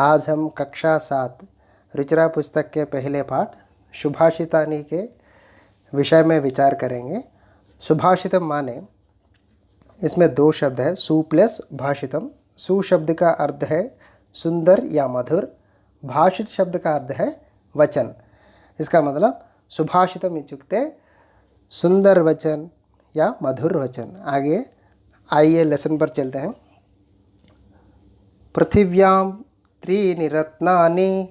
आज हम कक्षा 7 रुचिरा पुस्तक के पहले पाठ सुभाषितानि के विषय में विचार करेंगे। सुभाषितम माने इसमें दो शब्द है, सु प्लस भाषितम। सु शब्द का अर्थ है सुंदर या मधुर, भाषित शब्द का अर्थ है वचन। इसका मतलब सुभाषितम इत्युक्ते सुंदर वचन या मधुर वचन। आगे आइए लेसन पर चलते हैं। पृथिव्यां त्रीणि रत्नानि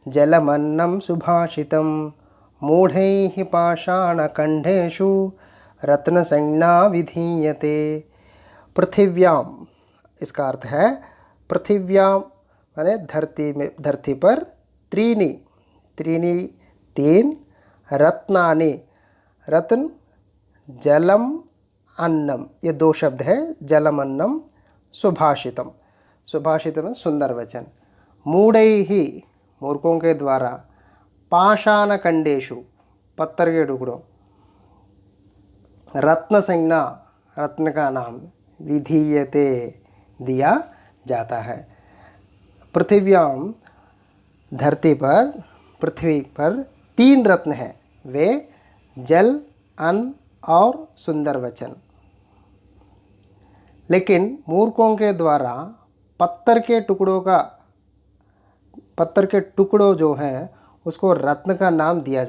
जलमन्नं सुभाषितं मूढ़ैः पाषाणखण्डेषु रत्नसंज्ञा विधीयते। पृथिव्यां इसका अर्थ है पृथिव्यां माने धरती पर त्रीणि तीन रत्नानि रत्न जलम अन्नम, ये दो शब्द है। जलम अन्नम सुभाषितम, सुभाषितम सुंदर वचन। मूढ़ैहि मूर्खों के द्वारा, पाषाणखण्डेषु पत्थर के टुकड़ों, रत्न संज्ञा रत्न का नाम, विधीयते दिया जाता है। पृथिव्यां धरती पर, पृथ्वी पर तीन रत्न हैं, वे जल, अन्न और सुंदर वचन। लेकिन मूर्खों के द्वारा पत्थर के टुकड़ों जो हैं उसको रत्न का नाम दिया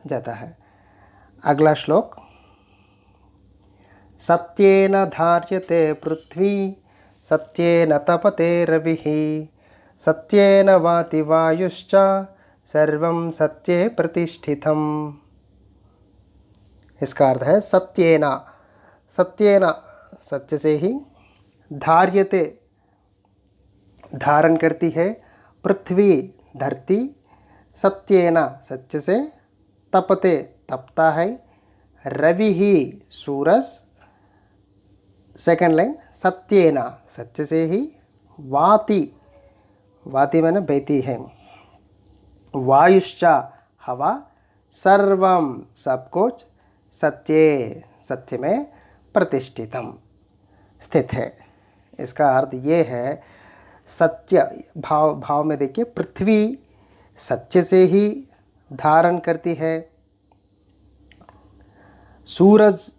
जाता है। अगला श्लोक। सत्येन धार्यते पृथ्वी सत्येन तपते रविः सत्येन वाति वायुश्च सर्वं सत्ये प्रतिष्ठितम्। इसका अर्थ है सत्येन सत्य से ही, धार्यते धारण करती है, पृथ्वी धरती, सत्येन सत्य से, तपते तपता है, रवि ही सूरज। सेकंड लाइन, सत्येन सत्य से ही, वाति माने बहती है, वायुश्च हवा, सर्वम सब कुछ, सत्य में प्रतिष्ठितम स्थित है। इसका अर्थ ये है, सत्य भाव में देखिए, पृथ्वी सत्य से ही धारण करती है, सूरज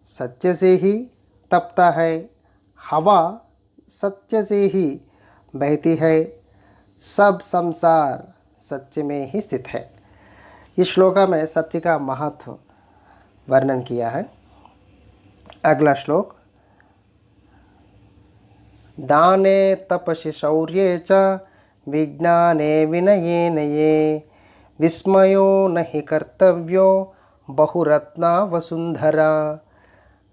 सत्य से ही तपता है, हवा सत्य से ही बहती है, सब संसार सत्य में ही स्थित है। इस श्लोक में सत्य का महत्व वर्णन किया है। अगला श्लोक। दाने तपसि शौर्ये च विज्ञाने विनयेन ये विस्मयो नहि कर्तव्यो बहुरत्ना वसुंधरा।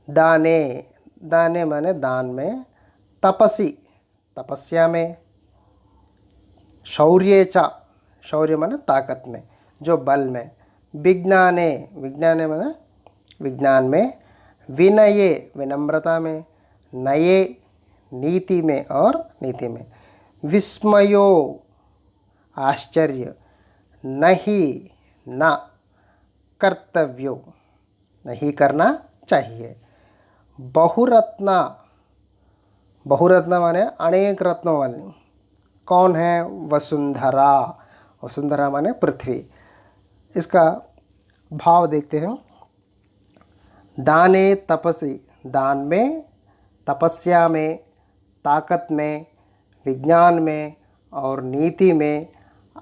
दाने माने दान में, तपसि तपस्या में, शौर्ये च शौर्य माने ताकत में, जो बल में, विज्ञाने माने विज्ञान में, विनये विनम्रता में, नये नीति में और नीति में, विस्मयो आश्चर्य, नहीं न कर्तव्यो नहीं करना चाहिए, बहुरत्ना माने अनेक रत्नों वाली। कौन है? वसुंधरा माने पृथ्वी। इसका भाव देखते हैं। दाने तपसि, दान में, तपस्या में, ताकत में, विज्ञान में और नीति में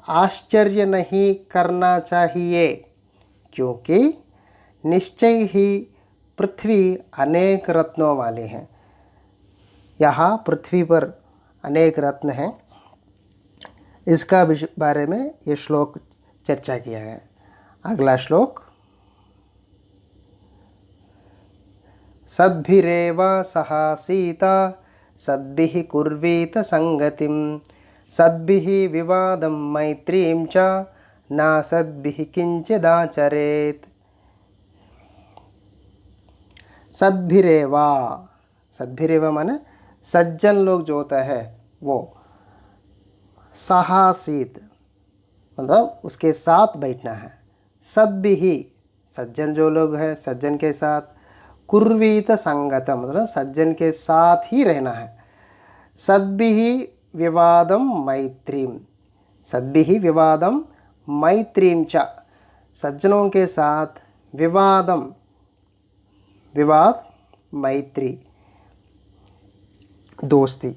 आश्चर्य नहीं करना चाहिए, क्योंकि निश्चय ही पृथ्वी अनेक रत्नों वाली है। यहाँ पृथ्वी पर अनेक रत्न हैं, इसका बारे में ये श्लोक चर्चा किया है। अगला श्लोक। सद्भिरेव सहासीता सद्भिः कुर्वीत संगतिं सद्भिः विवादं मैत्रीं च न सद्भिः किंचिदाचरेत्। सद्भिरेव माने सज्जन लोग जो होता है वो, सहासीत मतलब उसके साथ बैठना है, सद्भिः सज्जन जो लोग हैं सज्जन के साथ, कुर्वीत संगतम मतलब सज्जन के साथ ही रहना है, सद्भिः विवादं मैत्रीं, सद्भिः विवादं मैत्रीं च, सज्जनों के साथ विवादम, विवाद मैत्री दोस्ती।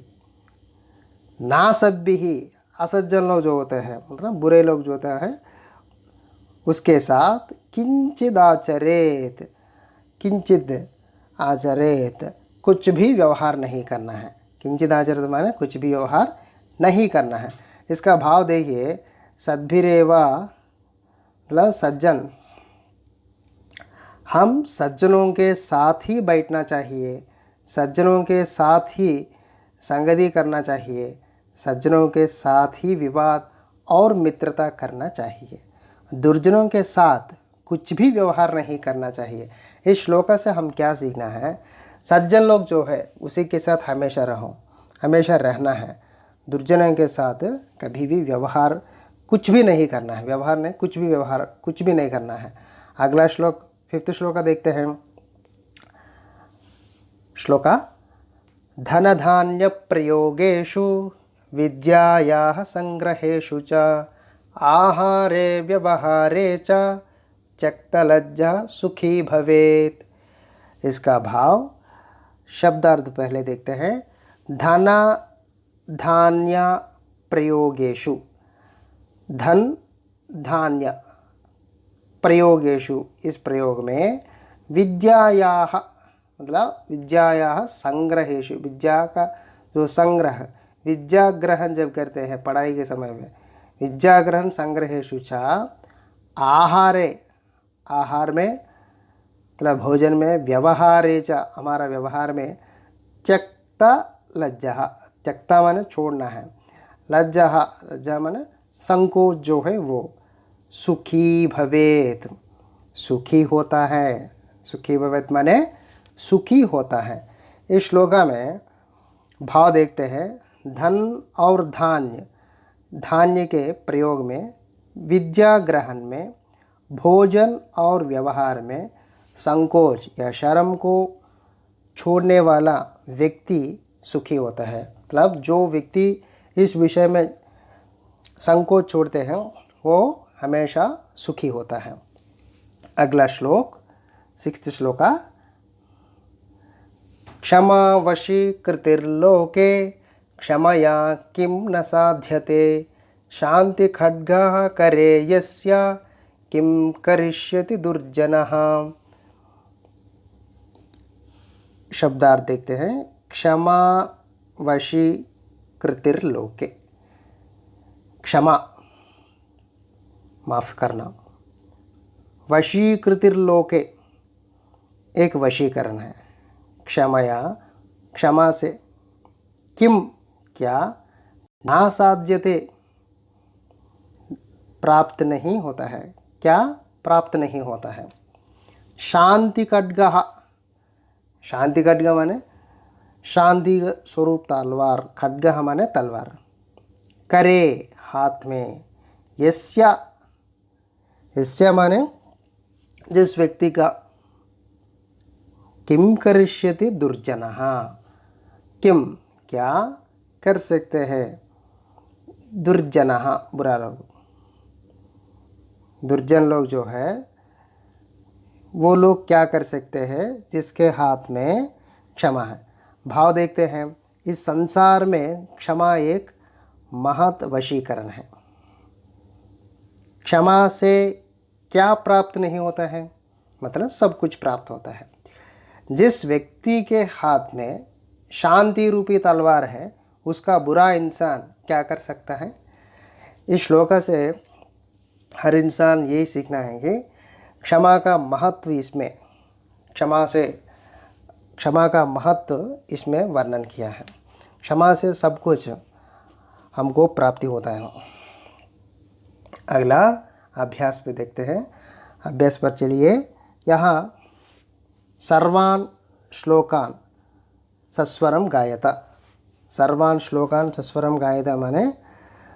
ना सद्भिः, असज्जन लोग जो होते हैं मतलब बुरे लोग जो होते हैं उसके साथ किंचिद आचरेत, किंचिद आचरेत, कुछ भी व्यवहार नहीं करना है। किंचिद आचरेत माने कुछ भी व्यवहार नहीं करना है। इसका भाव देखिए, सद्भिरेवा मतलब सज्जन, हम सज्जनों के साथ ही बैठना चाहिए, सज्जनों के साथ ही संगति करना चाहिए, सज्जनों के साथ ही विवाद और मित्रता करना चाहिए, दुर्जनों के साथ कुछ भी व्यवहार नहीं करना चाहिए। इस श्लोक से हम क्या सीखना है? सज्जन लोग जो है उसी के साथ हमेशा रहो, हमेशा रहना है। दुर्जनों के साथ कभी भी व्यवहार कुछ भी नहीं करना है, व्यवहार नहीं, कुछ भी व्यवहार कुछ भी नहीं करना है। अगला श्लोक 5th श्लोक देखते हैं। श्लोका धन धान्य प्रयोगेषु विद्यायाः संग्रहेषु च आहारे व्यवहारे च त्यक्तलज्जा सुखी भवेत्। इसका भाव शब्दार्थ पहले देखते हैं। धन धान्य प्रयोगेषु, धन धान्य प्रयोगेषु, इस प्रयोग में विद्यायाः मतलब विद्यायाः संग्रहेषु, विद्या का जो संग्रह, विद्या ग्रहण जब करते हैं पढ़ाई के समय में, विद्या ग्रहण संग्रहेषु च आहारे, आहार में मतलब भोजन में, व्यवहारे च हमारा व्यवहार में, त्यक्ता लज्जा, त्यक्ता माने छोड़ना है, लज्जा, लज्जा माने संकोच जो है वो, सुखी भवेत, सुखी होता है, सुखी भवेत माने सुखी होता है। इस श्लोका में भाव देखते हैं। धन और धान्य, धान्य के प्रयोग में, विद्या ग्रहण में, भोजन और व्यवहार में संकोच या शर्म को छोड़ने वाला व्यक्ति सुखी होता है। मतलब जो व्यक्ति इस विषय में संकोच छोड़ते हैं वो हमेशा सुखी होता है। अगला श्लोक 6th श्लोका क्षमा वशीकृतिर्लोके क्षमया किं न साध्यते शांति खड्गः करे यस्य किं करिष्यति दुर्जनः। शब्दार्थ देखते हैं। क्षमा वशीकृतिर्लोके, क्षमा माफ़ करना, वशीकृतिर्लोके एक वशीकरण है। क्षमया क्षमा से, किम क्या, ना साध्यते प्राप्त नहीं होता है, क्या प्राप्त नहीं होता है। शांति खड्गः, शांति खड्ग माने शांति स्वरूप तलवार, खड्गः माने तलवार, करे हाथ में, यस्य, यस्य माने जिस व्यक्ति का, किम करिष्यति दुर्जनः, किम क्या कर सकते हैं, दुर्जनः बुरा लोग, दुर्जन लोग जो है वो लोग क्या कर सकते हैं जिसके हाथ में क्षमा है। भाव देखते हैं। इस संसार में क्षमा एक महत् वशीकरण है। क्षमा से क्या प्राप्त नहीं होता है, मतलब सब कुछ प्राप्त होता है। जिस व्यक्ति के हाथ में शांति रूपी तलवार है उसका बुरा इंसान क्या कर सकता है। इस श्लोक से हर इंसान यही सीखना है कि क्षमा का महत्व इसमें, क्षमा से, क्षमा का महत्व इसमें वर्णन किया है। क्षमा से सब कुछ हमको प्राप्ति होता है। अगला अभ्यास पे देखते हैं। अभ्यास पर चलिए। यहाँ सर्वान् श्लोकान् सस्वरम गायता, सर्वान् श्लोकान् सस्वरम गायता माने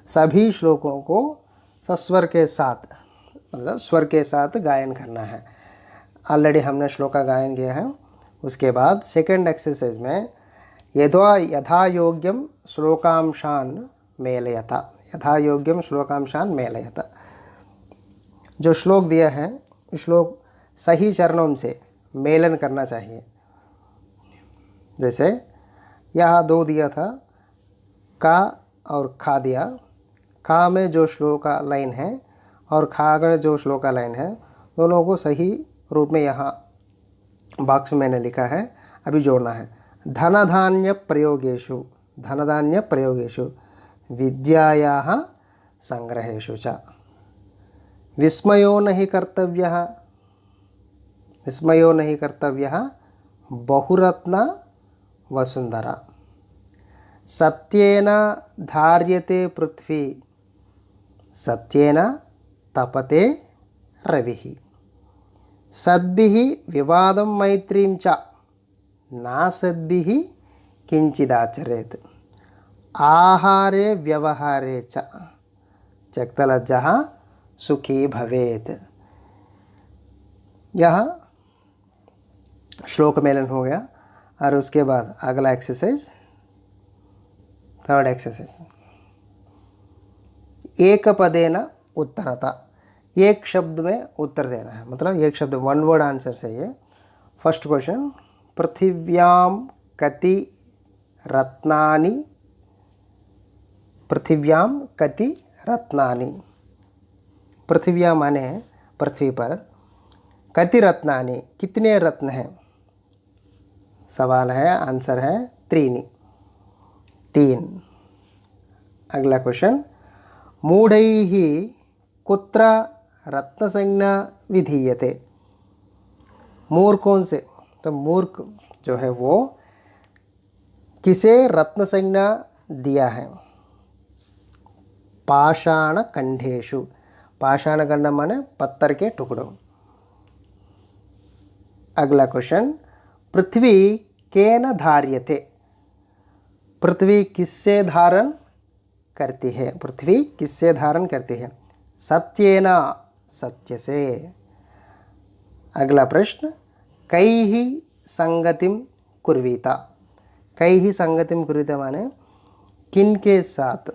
सभी श्लोकों को सस्वर के साथ, मतलब स्वर के साथ गायन करना है। ऑलरेडी हमने श्लोक का गायन किया है। उसके बाद सेकंड एक्सरसाइज में यथा यथा योग्यम श्लोकांशान मेलयता, यथा योग्यम श्लोकांशान मेलयता। जो श्लोक दिया है श्लोक सही चरणों से मेलन करना चाहिए। जैसे यहाँ दो दिया था, का और खा दिया। का में जो श्लोक का लाइन है और खा में जो श्लोक का लाइन है, दोनों को सही रूप में यहाँ बॉक्स में मैंने लिखा है, अभी जोड़ना है। धनधान्य प्रयोगेषु, धनधान्य प्रयोगेषु विद्यायाः संग्रहेषु च विस्मयो नहि कर्तव्यः, विस्मयो नहि कर्तव्यः बहुरत्न वसुंधरा। सत्येन धार्यते पृथ्वी, सत्येन तपते रविः। सद्भिः विवादं मैत्रीं च नासद्भिः किंचिदाचरेत्। आहारे व्यवहारे च त्यक्तलज्जः सुखी भवेत्। यह श्लोक मेलन हो गया। और उसके बाद अगला एक्सरसाइज, थर्ड एक्सरसाइज, एक पदेन उत्तरता। एक शब्द में उत्तर देना है, मतलब एक शब्द, वन वर्ड आंसर चाहिए। फर्स्ट क्वेश्चन, पृथिव्याम कति रत्नानि, पृथिव्याम कति रत्नानि। पृथिव्या माने पृथ्वी पर, कति रत्नानि कितने रत्न हैं। सवाल है, आंसर है त्रीणि, तीन। अगला क्वेश्चन, मूढ़ैः कुत्र रत्नसंज्ञा विधीयते। मूर्ख कौन से, तो मूर्ख जो है वो किसे रत्न संज्ञा दिया है। पाषाण खंडेषु, पाषाण खंड माने पत्थर के टुकड़ों। अगला क्वेश्चन, पृथ्वी केन धार्यते। पृथ्वी किससे धारण करती है, पृथ्वी किससे धारण करती है। सत्येन, सत्य से। अगला प्रश्न, कैः संगतिम कुर्वीता। कैः संगतिम कुर्वीता माने किनके साथ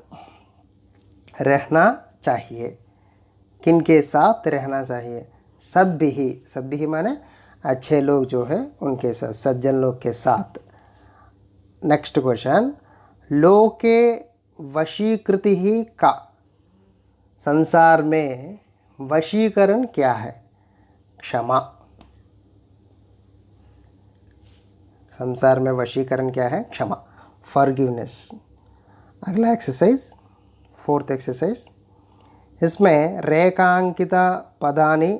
रहना चाहिए, किनके साथ रहना चाहिए। सद्भिः, सद्भिः माने अच्छे लोग जो है उनके साथ, सज्जन लोग के साथ। नेक्स्ट क्वेश्चन, लोके वशीकृति का। संसार में वशीकरण क्या है। क्षमा। संसार में वशीकरण क्या है, क्षमा, फॉरगिवनेस। अगला एक्सरसाइज, फोर्थ एक्सरसाइज, इसमें रेखांकित पदानि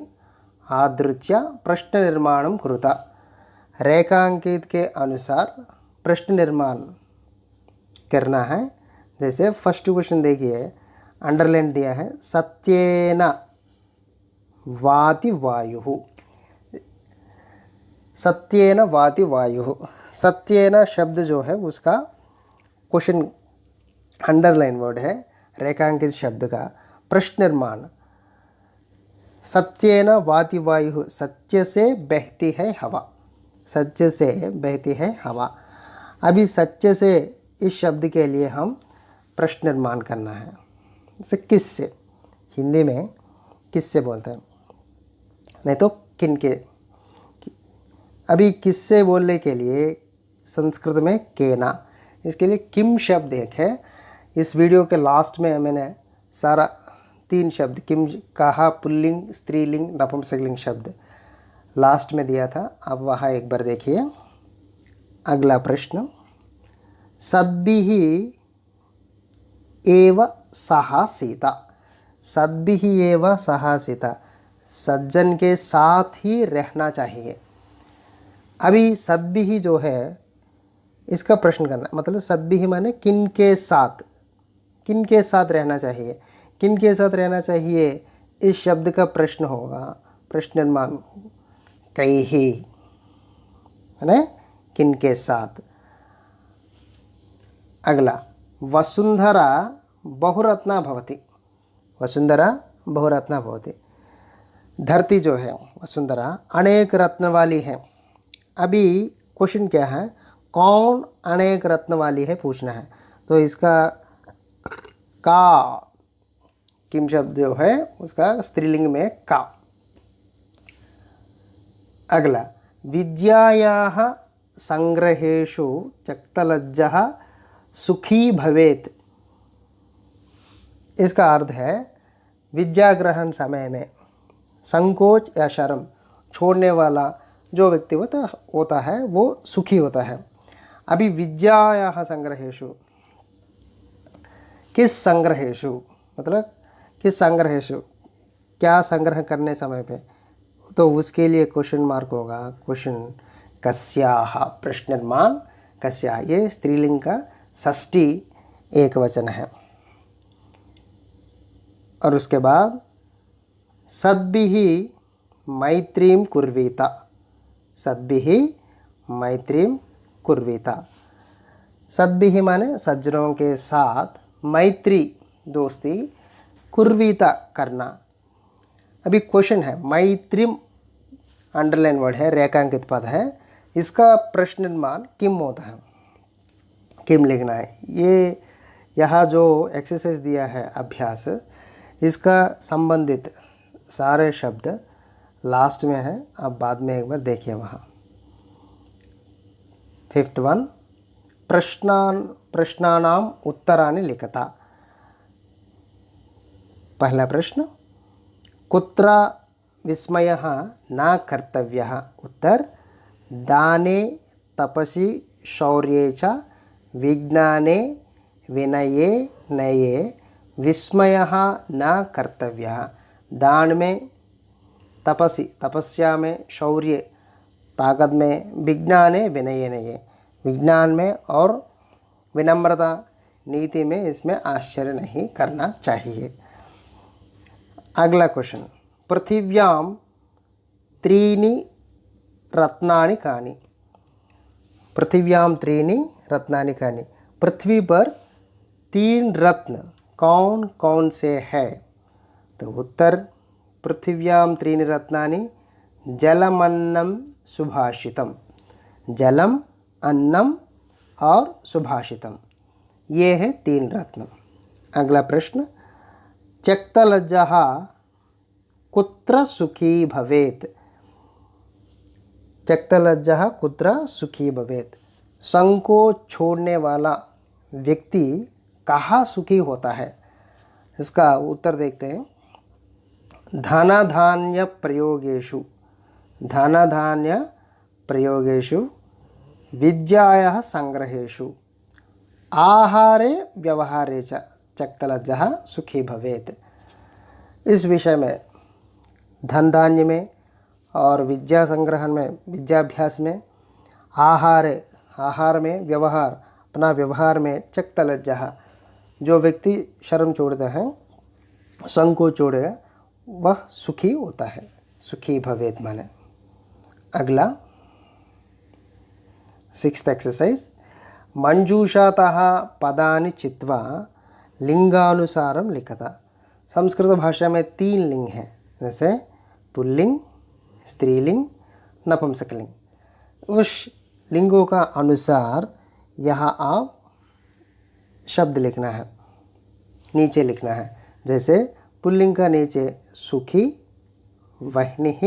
आधृत्य प्रश्न निर्माणं कुरुता। रेखांकित के अनुसार प्रश्न निर्माण करना है। जैसे फर्स्ट क्वेश्चन देखिए, अंडरलाइन दिया है, सत्येन वाति वायुः। सत्येन वाति वायुः, सत्येन शब्द जो है उसका क्वेश्चन अंडरलाइन वर्ड है, रेखांकित शब्द का प्रश्न निर्माण। सत्येन वाति वायुः, सत्य से बहती है हवा, सत्य से बहती है हवा। अभी सत्य से इस शब्द के लिए हम प्रश्न निर्माण करना है। जैसे किससे, हिंदी में किससे बोलते हैं, नहीं तो किनके। अभी किससे बोलने के लिए संस्कृत में केना, इसके लिए किम शब्द एक है। इस वीडियो के लास्ट में मैंने सारा 3 शब्द, किम कहा, पुल्लिंग, स्त्रीलिंग, नपुंसकलिंग शब्द लास्ट में दिया था। अब वहाँ एक बार देखिए। अगला प्रश्न, सद्भिः एव सह सीता। सद्भिः एव सह सीता, सज्जन के साथ ही रहना चाहिए। अभी सद्भिः जो है इसका प्रश्न करना, मतलब सद्भिः माने किनके साथ, किनके साथ रहना चाहिए, किनके साथ रहना चाहिए, इस शब्द का प्रश्न होगा, प्रश्न निर्माण। कैः माने किनके साथ। अगला, वसुंधरा बहुरत्ना भवति। वसुंधरा बहुरत्ना भवति, धरती जो है वसुंधरा अनेक रत्न वाली है। अभी क्वेश्चन क्या है, कौन अनेक रत्न वाली है पूछना है। तो इसका का किम शब्द जो है उसका स्त्रीलिंग में का। अगला, विद्यायाः संग्रहेषु त्यक्तलज्जः सुखी भवेत्। इसका अर्थ है विद्या ग्रहण समय में संकोच या शर्म छोड़ने वाला जो व्यक्ति होता है वो सुखी होता है। अभी विद्यायाः संग्रहेषु, किस संग्रहेषु मतलब किस संग्रहेषु, क्या संग्रह करने समय पे, तो उसके लिए क्वेश्चन मार्क होगा। क्वेश्चन कस्याः, प्रश्नमान कस्याः, ये स्त्रीलिंग का षष्ठी एक वचन है। और उसके बाद सद्भिः मैत्रीं कुर्वीत, सद्भिः मैत्रीं कुर्वीत। सद्भिः माने सज्जनों के साथ, मैत्री दोस्ती, कुर्वीत करना। अभी क्वेश्चन है, मैत्रीं अंडरलाइन वर्ड है, रेखांकित पद है, इसका प्रश्नमान किम होता है, किम लिखना है। ये यहाँ जो एक्सरसाइज दिया है अभ्यास, इसका संबंधित सारे शब्द लास्ट में है, आप बाद में एक बार देखिए वहाँ। 5th वन, प्रश्नानाम उत्तराणि लिखता। पहला प्रश्न, कुत्र विस्मयः न कर्तव्यः, उत्तर दाने तपसि शौर्ये च विज्ञाने विनये नये विस्मयः न कर्तव्यः। दान में, तपसि तपस्या में, शौर्य ताकत में, विज्ञाने विनये नये विज्ञान में, और विनम्रता नीति में, इसमें आश्चर्य नहीं करना चाहिए। अगला क्वेश्चन, पृथिव्यां त्रीणि रत्नानि कानि, पृथिव्यां त्रीणि रत्नानि कानि, पृथ्वी पर 3 रत्न कौन कौन से है। तो उत्तर, पृथिव्यां त्रीणि रत्नानि जलमन्नं सुभाषितम, जलम, अन्नम और सुभाषितम, ये है 3 रत्न। अगला प्रश्न, त्यक्तलज्जः कुत्र सुखी भवेत्, त्यक्तलज्जः कुत्र सुखी भवेत्, संकोच छोड़ने वाला व्यक्ति कहाँ सुखी होता है। इसका उत्तर देखते हैं। धनधान्य प्रयोगेषु, धनधान्य प्रयोगेषु, विद्यायाः संग्रहेषु, आहारे व्यवहारे च त्यक्तलज्जः सुखी भवेत्। इस विषय में धन धान्य में और विद्या संग्रहण में, विद्याभ्यास में, आहार में, व्यवहार, अपना व्यवहार में, त्यक्तलज्जः जो व्यक्ति शर्म छोड़ता है, संकोच छोड़ेगा, वह सुखी होता है, सुखी भवेत् माने। अगला 6th एक्सरसाइज, मंजूषातः पदानि चित्वा लिंगानुसारम लिखता। संस्कृत भाषा में 3 लिंग हैं, जैसे पुल्लिंग, स्त्रीलिंग, नपुंसकलिंग। उस लिंगों का अनुसार यहाँ आप शब्द लिखना है, नीचे लिखना है। जैसे पुल्लिंग का नीचे सुखी, वह्निः,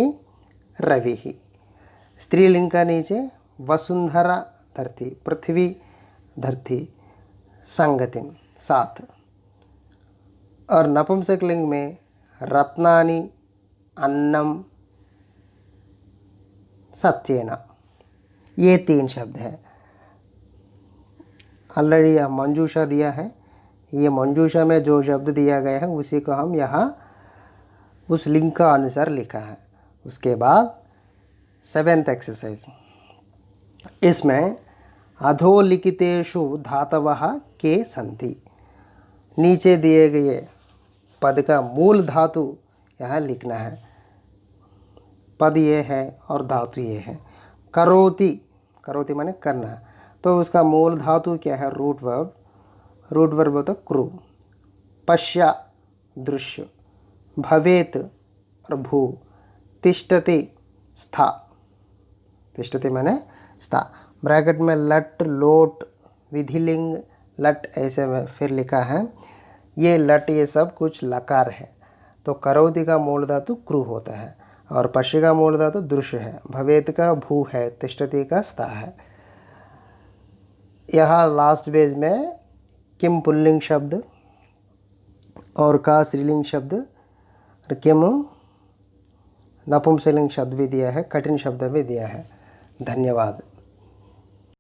रविः। स्त्रीलिंग का नीचे वसुंधरा धरती, पृथ्वी धरती, संगतिम, साथ। और नपुंसकलिंग में रत्नानि, अन्नम, सत्येन, ये 3 शब्द हैं। ऑलरेडी यह मंजूषा दिया है, ये मंजूषा में जो शब्द दिया गया है उसी को हम यहाँ उस लिंग का अनुसार लिखा है। उसके बाद 7th एक्सरसाइज, इसमें अधोलिखितेषु धातवः के सन्ति। नीचे दिए गए पद का मूल धातु यहाँ लिखना है। पद ये है और धातु ये है। करोति, करोति माने करना, तो उसका मूल धातु क्या है, रूट वर्ब। रूट वर्ब होता क्रू। पश्य, दृश्य। भवेत और भू। तिष्ठति, स्था, तिष्ठति माने स्था। ब्रैकेट में लट, लोट, विधिलिंग, लट ऐसे में फिर लिखा है। ये लट ये सब कुछ लकार है। तो करोति का मूल धातु क्रू होता है और पश्य का मूल धातु दृश्य है। भवेत का भू है, तिष्ठति का स्था है। यहाँ लास्ट पेज में किम पुल्लिंग शब्द और का स्त्रीलिंग शब्द और किम नपुंसकलिंग शब्द भी दिया है, कठिन शब्द भी दिया है। धन्यवाद।